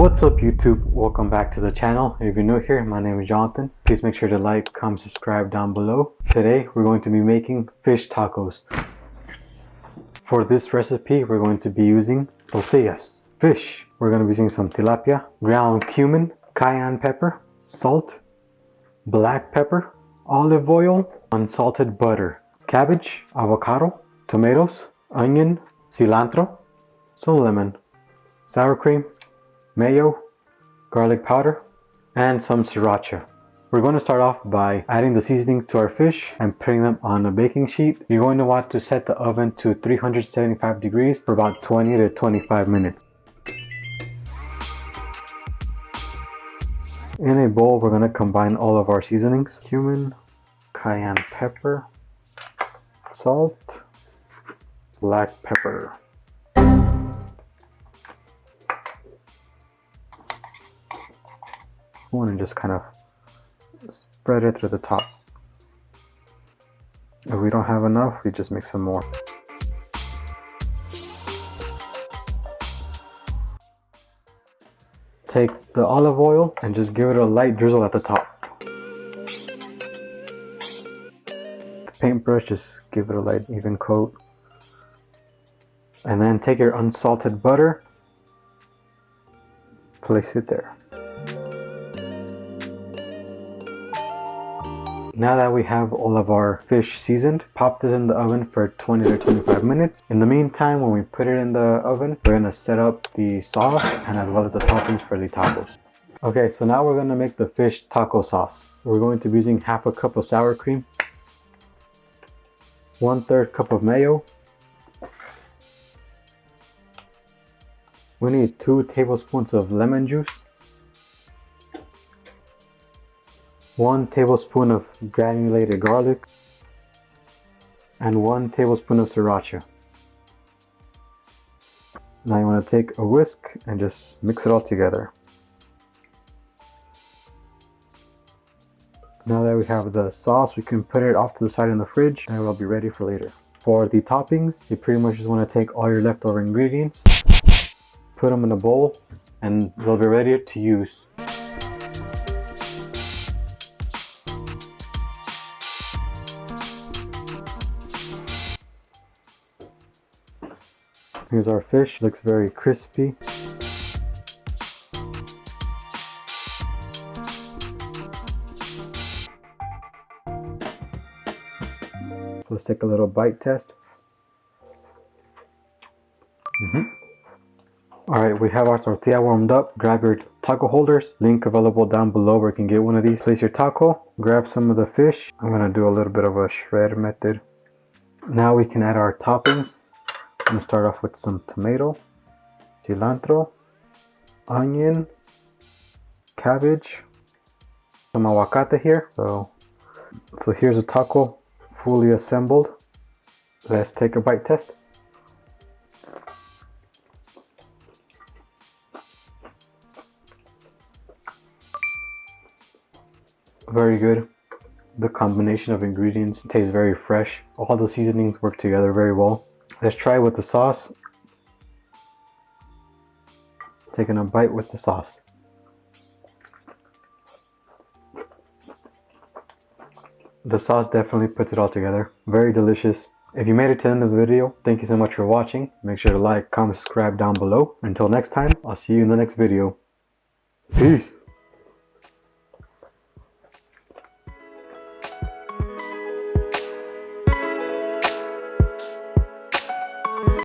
What's up YouTube? Welcome back to the channel. If you're new here, my name is Jonathan. Please make sure to like, comment, subscribe down below. Today we're going to be making fish tacos. For this recipe we're going to be using tortillas. Fish, we're going to be using some tilapia, ground cumin, cayenne pepper, salt, black pepper, olive oil, unsalted butter, cabbage, avocado, tomatoes, onion, cilantro, some lemon, sour cream, mayo, garlic powder, and some sriracha. We're going to start off by adding the seasonings to our fish and putting them on a baking sheet. You're going to want to set the oven to 375 degrees for about 20 to 25 minutes. In a bowl, we're going to combine all of our seasonings: cumin, cayenne pepper, salt, black pepper. And just kind of spread it to the top. If we don't have enough, we just make some more. Take the olive oil and just give it a light drizzle at the top. The paintbrush, just give it a light even coat. And then take your unsalted butter, place it there. Now that we have all of our fish seasoned, pop this in the oven for 20 to 25 minutes. In the meantime, when we put it in the oven, we're going to set up the sauce and as well as the toppings for the tacos. Okay, so now we're going to make the fish taco sauce. We're going to be using half a cup of sour cream, 1/3 cup of mayo. We need 2 tablespoons of lemon juice, 1 tablespoon of granulated garlic, and 1 tablespoon of sriracha. Now you want to take a whisk and just mix it all together. Now that we have the sauce, we can put it off to the side in the fridge and it will be ready for later. For the toppings, you pretty much just want to take all your leftover ingredients, put them in a bowl, and they'll be ready to use. Here's our fish, looks very crispy. Let's take a little bite test. Alright, we have our tortilla warmed up. Grab your taco holders, link available down below where you can get one of these. Place your taco, grab some of the fish. I'm going to do a little bit of a shred method. Now we can add our toppings. I'm going to start off with some tomato, cilantro, onion, cabbage, some aguacate here. So here's a taco fully assembled. Let's take a bite test. Very good. The combination of ingredients tastes very fresh. All the seasonings work together very well. Let's try with the sauce. Taking a bite with the sauce. The sauce definitely puts it all together. Very delicious. If you made it to the end of the video, thank you so much for watching. Make sure to like, comment, subscribe down below. Until next time, I'll see you in the next video. Peace.